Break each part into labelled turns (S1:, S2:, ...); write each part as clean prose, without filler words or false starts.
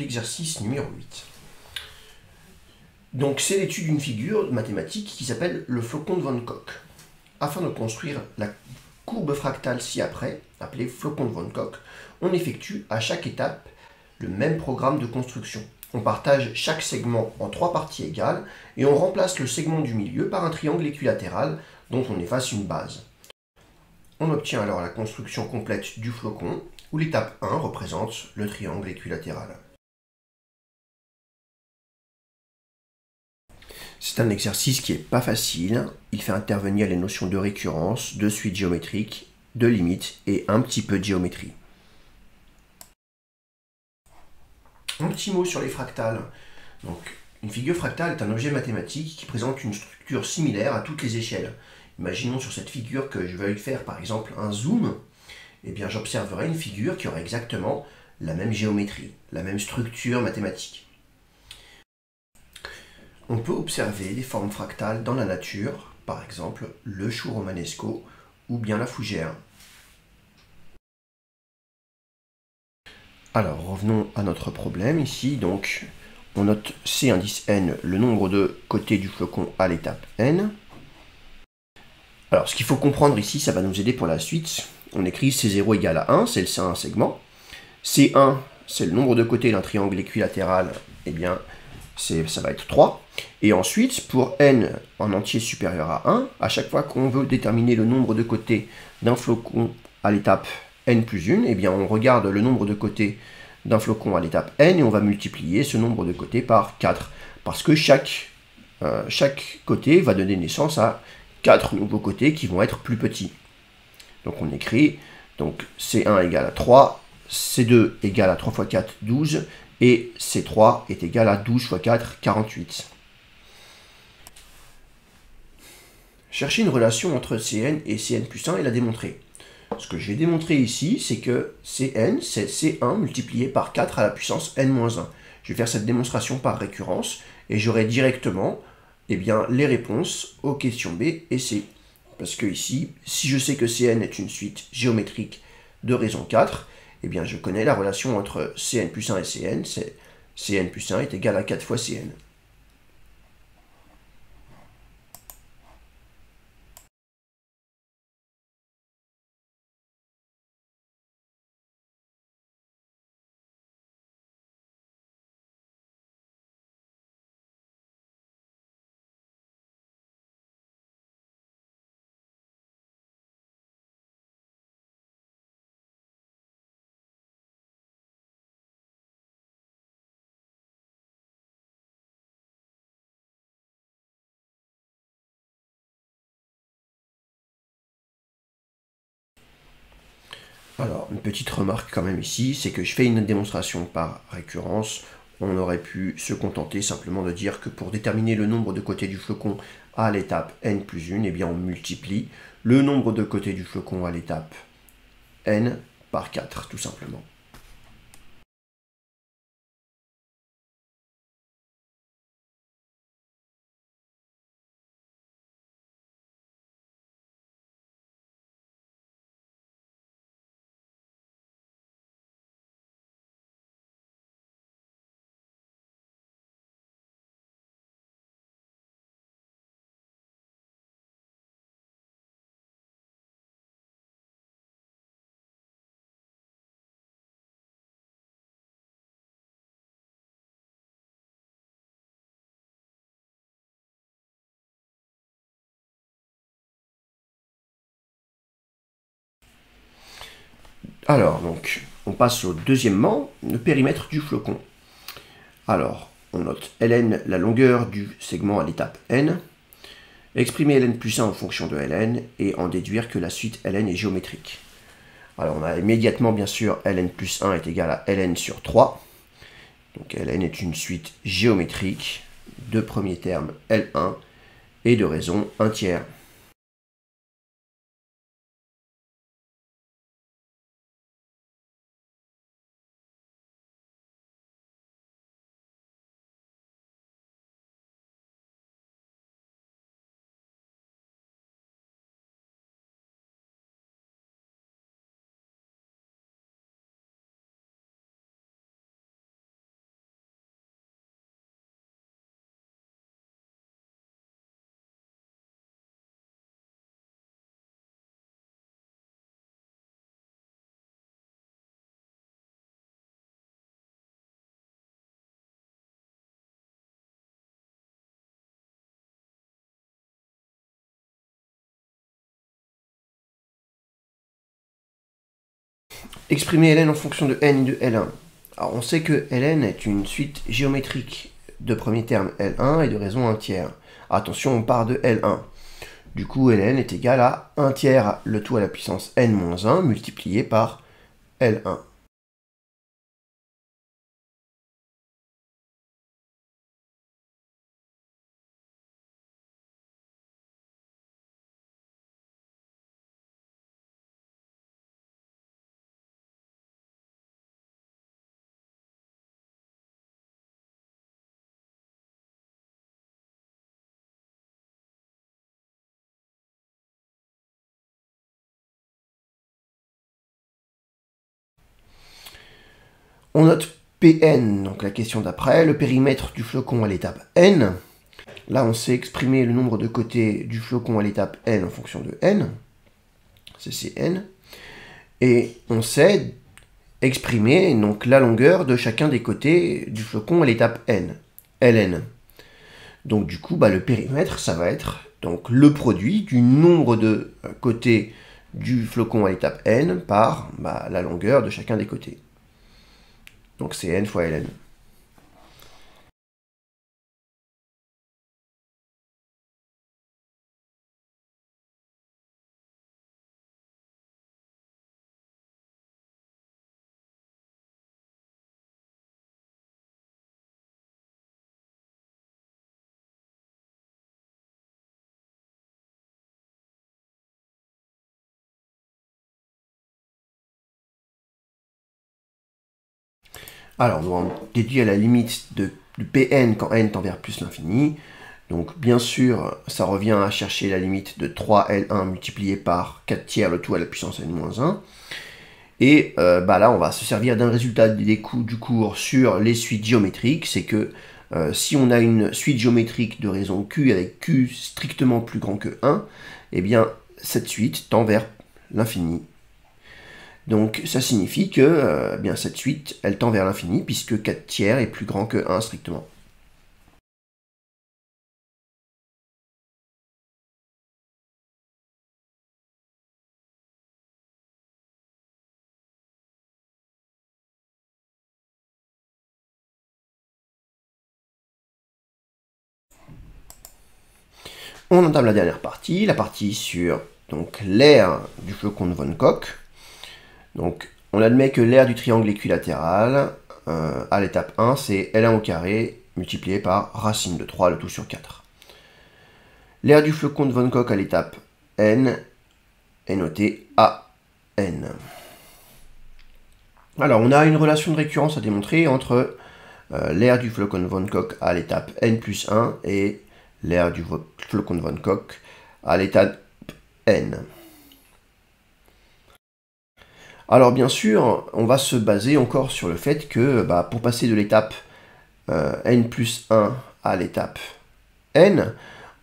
S1: l'exercice numéro 8. Donc c'est l'étude d'une figure mathématique qui s'appelle le flocon de Van Kock. Afin de construire la courbe fractale ci-après, appelée flocon de Van Kock, on effectue à chaque étape le même programme de construction. On partage chaque segment en 3 parties égales et on remplace le segment du milieu par un triangle équilatéral dont on efface une base. On obtient alors la construction complète du flocon où l'étape 1 représente le triangle équilatéral. C'est un exercice qui n'est pas facile, il fait intervenir les notions de récurrence, de suite géométrique, de limite et un petit peu de géométrie. Un petit mot sur les fractales. Donc, une figure fractale est un objet mathématique qui présente une structure similaire à toutes les échelles. Imaginons sur cette figure que je veuille faire par exemple un zoom, eh bien j'observerai une figure qui aura exactement la même géométrie, la même structure mathématique. On peut observer des formes fractales dans la nature, par exemple le chou romanesco ou bien la fougère. Alors revenons à notre problème ici, donc on note C indice n, le nombre de côtés du flocon à l'étape n. Alors ce qu'il faut comprendre ici, ça va nous aider pour la suite. On écrit C0 égale à 1, c'est un segment. C1, c'est le nombre de côtés d'un triangle équilatéral, eh bien ça va être 3. Et ensuite, pour n en entier supérieur à 1, à chaque fois qu'on veut déterminer le nombre de côtés d'un flocon à l'étape n plus 1, eh bien on regarde le nombre de côtés d'un flocon à l'étape n et on va multiplier ce nombre de côtés par 4. Parce que chaque côté va donner naissance à 4 nouveaux côtés qui vont être plus petits. Donc on écrit donc C1 égale à 3, C2 égale à 3 fois 4, 12, et C3 est égal à 12 fois 4, 48. Chercher une relation entre Cn et Cn plus 1 et la démontrer. Ce que j'ai démontré ici, c'est que Cn, c'est C1 multiplié par 4 à la puissance n-1. Je vais faire cette démonstration par récurrence, et j'aurai directement les réponses aux questions B et C. Parce que ici, si je sais que Cn est une suite géométrique de raison 4, eh bien je connais la relation entre Cn plus 1 et Cn, c'est Cn plus 1 est égal à 4 fois Cn. Alors, une petite remarque quand même ici, c'est que je fais une démonstration par récurrence. On aurait pu se contenter simplement de dire que pour déterminer le nombre de côtés du flocon à l'étape n plus 1, eh bien on multiplie le nombre de côtés du flocon à l'étape n par 4, tout simplement. Alors, donc, on passe au deuxièmement, le périmètre du flocon. Alors, on note Ln, la longueur du segment à l'étape n, exprimer Ln plus 1 en fonction de Ln, et en déduire que la suite Ln est géométrique. Alors, on a immédiatement, bien sûr, Ln plus 1 est égal à Ln sur 3. Donc, Ln est une suite géométrique de premier terme L1 et de raison 1 tiers. exprimer Ln en fonction de n et de L1. Alors on sait que Ln est une suite géométrique de premier terme L1 et de raison 1 tiers. Attention, on part de L1. Du coup, Ln est égal à 1 tiers le tout à la puissance n-1 multiplié par L1. On note Pn, donc la question d'après, le périmètre du flocon à l'étape n. Là, on sait exprimer le nombre de côtés du flocon à l'étape n en fonction de n. C'est Cn. Et on sait exprimer donc la longueur de chacun des côtés du flocon à l'étape n, Ln. Donc du coup, le périmètre, ça va être donc le produit du nombre de côtés du flocon à l'étape n par la longueur de chacun des côtés. Donc c'est n fois Ln. Alors, on déduit à la limite de Pn quand n tend vers plus l'infini. Donc, bien sûr, ça revient à chercher la limite de 3L1 multiplié par 4 tiers le tout à la puissance n-1. Et là, on va se servir d'un résultat du cours sur les suites géométriques. C'est que si on a une suite géométrique de raison Q avec Q strictement plus grand que 1, eh bien, cette suite tend vers l'infini. Donc ça signifie que cette suite, elle tend vers l'infini, puisque 4 tiers est plus grand que 1 strictement. On entame la dernière partie, la partie sur l'aire du flocon de Von Koch. Donc on admet que l'aire du triangle équilatéral à l'étape 1, c'est L1 au carré multiplié par racine de 3, le tout sur 4. L'aire du flocon de Von Koch à l'étape n est notée AN. Alors, on a une relation de récurrence à démontrer entre l'aire du flocon de Von Koch à l'étape n plus 1 et l'aire du flocon de Von Koch à l'étape n. Alors bien sûr, on va se baser encore sur le fait que pour passer de l'étape n plus 1 à l'étape n,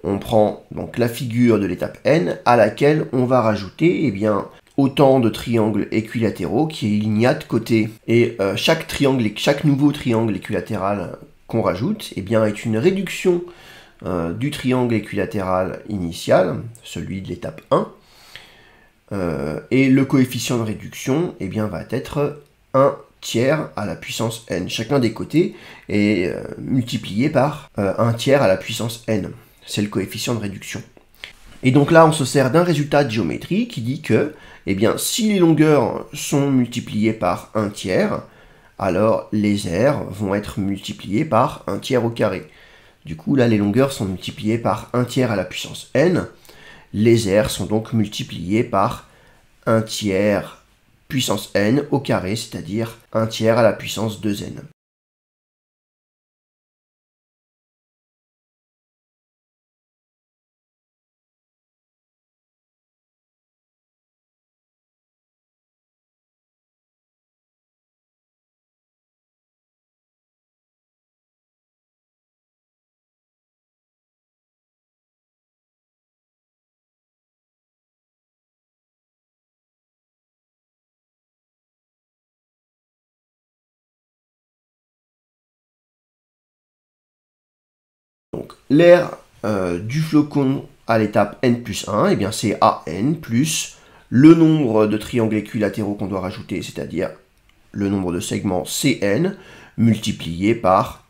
S1: on prend donc la figure de l'étape n à laquelle on va rajouter autant de triangles équilatéraux qu'il y a de côtés. Et chaque nouveau triangle équilatéral qu'on rajoute est une réduction du triangle équilatéral initial, celui de l'étape 1, et le coefficient de réduction va être 1 tiers à la puissance n. Chacun des côtés est multiplié par 1 tiers à la puissance n. C'est le coefficient de réduction. Et donc là, on se sert d'un résultat de géométrie qui dit que si les longueurs sont multipliées par 1 tiers, alors les aires vont être multipliées par 1 tiers au carré. Du coup, là, les longueurs sont multipliées par 1 tiers à la puissance n. Les aires sont donc multipliées par 1 tiers puissance n au carré, c'est-à-dire 1 tiers à la puissance 2n. Donc l'aire du flocon à l'étape n plus 1, c'est AN plus le nombre de triangles équilatéraux qu'on doit rajouter, c'est-à-dire le nombre de segments Cn, multiplié par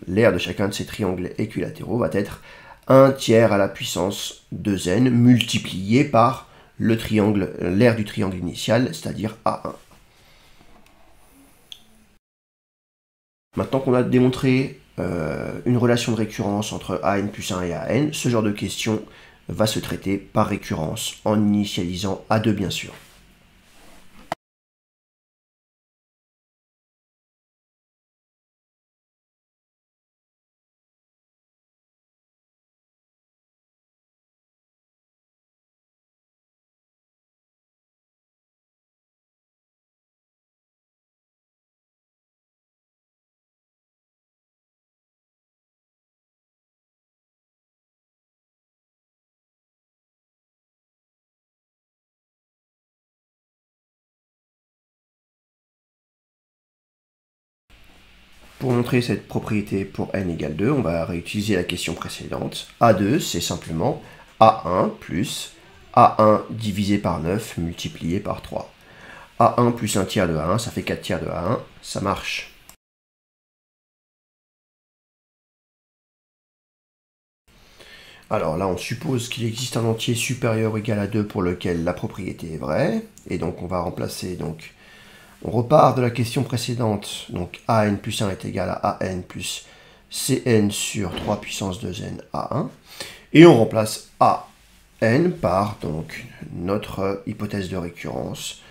S1: l'aire de chacun de ces triangles équilatéraux, va être 1 tiers à la puissance 2n, multiplié par l'aire du triangle initial, c'est-à-dire A1. Maintenant qu'on a démontré une relation de récurrence entre AN plus 1 et AN, ce genre de question va se traiter par récurrence, en initialisant A2 bien sûr. Pour montrer cette propriété pour n égale 2, on va réutiliser la question précédente. A2, c'est simplement A1 plus A1 divisé par 9 multiplié par 3. A1 plus 1 tiers de A1, ça fait 4 tiers de A1, ça marche. Alors là, on suppose qu'il existe un entier supérieur ou égal à 2 pour lequel la propriété est vraie. Et donc on va remplacer, on repart de la question précédente. Donc AN plus 1 est égal à AN plus Cn sur 3 puissance 2n A1. Et on remplace AN par donc, notre hypothèse de récurrence.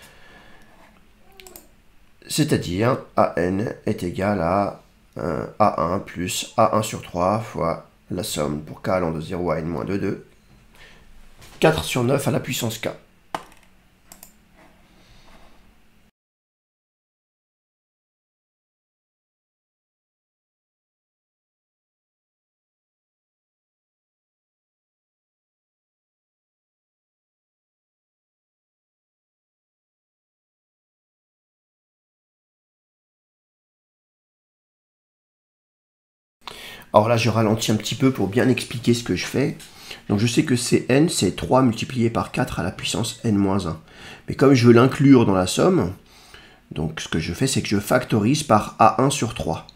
S1: C'est-à-dire AN est égal à A1 plus A1 sur 3 fois la somme pour k allant de 0 à n-2 de 4 sur 9 à la puissance k. Alors là, je ralentis un petit peu pour bien expliquer ce que je fais. Donc je sais que Cn, c'est 3 multiplié par 4 à la puissance n-1. Mais comme je veux l'inclure dans la somme, donc ce que je fais, c'est que je factorise par A1 sur 3.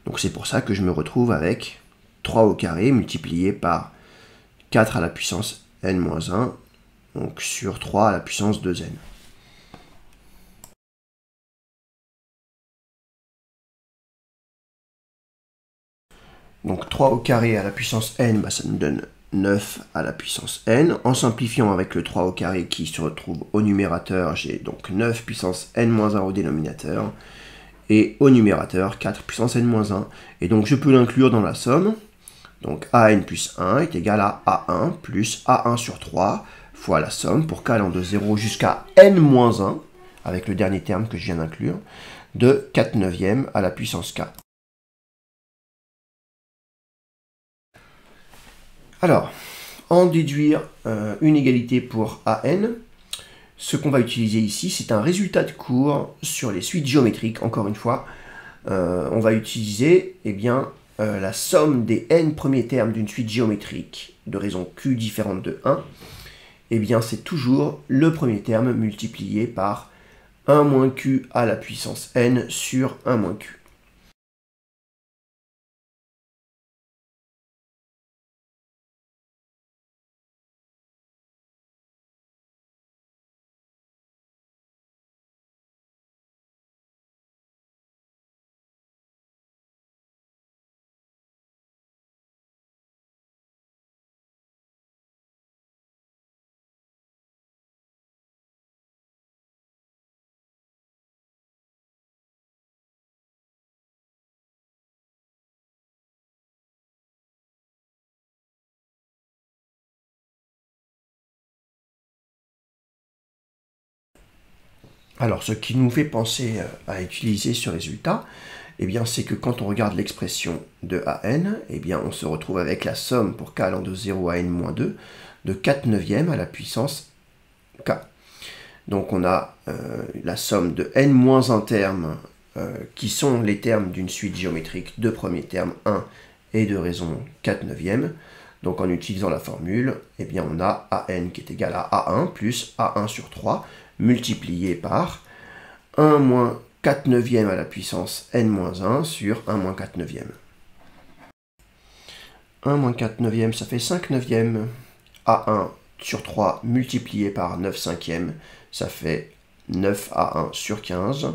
S1: Donc c'est pour ça que je me retrouve avec 3 au carré multiplié par 4 à la puissance n-1, donc sur 3 à la puissance 2n. Donc 3 au carré à la puissance n, ça nous donne 9 à la puissance n. En simplifiant avec le 3 au carré qui se retrouve au numérateur, j'ai donc 9 puissance n-1 au dénominateur. Et au numérateur, 4 puissance n-1. Et donc je peux l'inclure dans la somme. Donc AN plus 1 est égal à A1 plus A1 sur 3 fois la somme pour k allant de 0 jusqu'à n-1, avec le dernier terme que je viens d'inclure, de 4 neuvièmes à la puissance k. Alors, en déduire une égalité pour AN, ce qu'on va utiliser ici, c'est un résultat de cours sur les suites géométriques. Encore une fois, on va utiliser la somme des n premiers termes d'une suite géométrique de raison q différente de 1. C'est toujours le premier terme multiplié par 1 moins q à la puissance n sur 1 moins q. Alors, ce qui nous fait penser à utiliser ce résultat, c'est que quand on regarde l'expression de AN, on se retrouve avec la somme pour k allant de 0 à n-2 de 4 neuvièmes à la puissance k. Donc on a la somme de n-1 termes qui sont les termes d'une suite géométrique de premier terme 1 et de raison 4 neuvièmes. Donc en utilisant la formule, eh bien on a AN qui est égal à A1 plus A1 sur 3 multiplié par 1 moins 4 neuvièmes à la puissance n-1 sur 1 moins 4 neuvièmes. 1 moins 4 neuvièmes, ça fait 5 neuvièmes. A1 sur 3 multiplié par 9 cinquièmes, ça fait 9 A1 sur 15.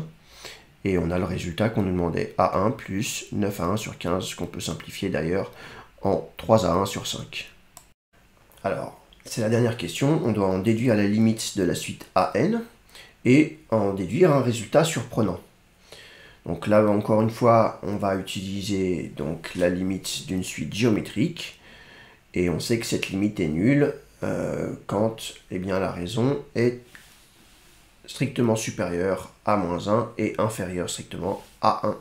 S1: Et on a le résultat qu'on nous demandait, A1 plus 9 A1 sur 15, qu'on peut simplifier d'ailleurs en 3 A1 sur 5. Alors, c'est la dernière question. On doit en déduire la limite de la suite AN et en déduire un résultat surprenant. Donc là, encore une fois, on va utiliser donc la limite d'une suite géométrique. Et on sait que cette limite est nulle quand bien, la raison est strictement supérieure à moins 1 et inférieure strictement à 1.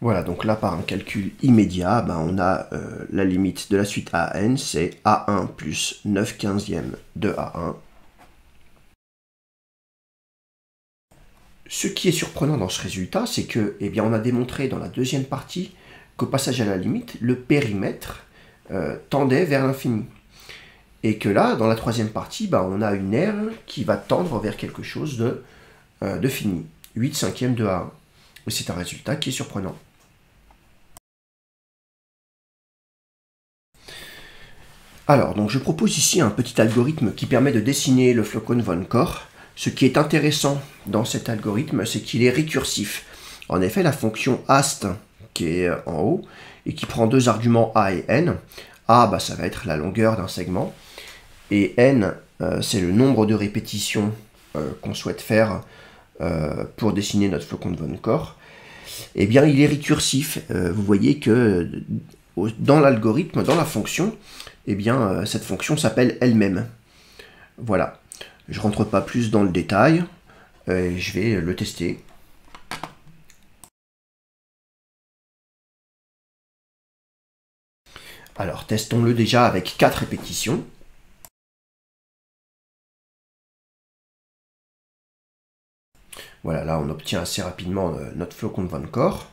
S1: Voilà, donc là, par un calcul immédiat, on a la limite de la suite AN, c'est A1 plus 9 quinzièmes de A1. Ce qui est surprenant dans ce résultat, c'est que, on a démontré dans la deuxième partie qu'au passage à la limite, le périmètre tendait vers l'infini. Et que là, dans la troisième partie, on a une aire qui va tendre vers quelque chose de fini. 8 cinquièmes de A1. C'est un résultat qui est surprenant. Alors, donc je propose ici un petit algorithme qui permet de dessiner le flocon von Korr. Ce qui est intéressant dans cet algorithme, c'est qu'il est récursif. En effet, la fonction ast, qui est en haut, et qui prend deux arguments a et n. A, ça va être la longueur d'un segment, et n, c'est le nombre de répétitions qu'on souhaite faire pour dessiner notre flocon de von Korr. Eh bien, il est récursif. Vous voyez que dans l'algorithme, dans la fonction, cette fonction s'appelle elle-même. Voilà. Je ne rentre pas plus dans le détail, je vais le tester. Alors, testons-le déjà avec 4 répétitions. Voilà, là on obtient assez rapidement notre flocon de von Korr.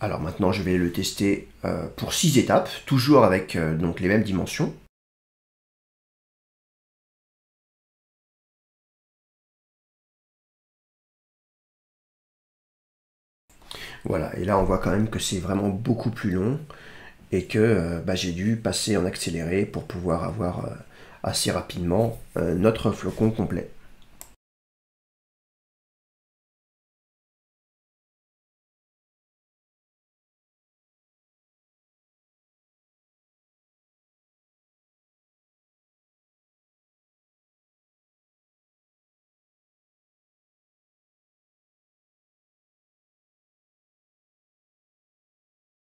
S1: Alors maintenant, je vais le tester pour 6 étapes, toujours avec donc les mêmes dimensions. Voilà, et là on voit quand même que c'est vraiment beaucoup plus long et que j'ai dû passer en accéléré pour pouvoir avoir assez rapidement notre flocon complet.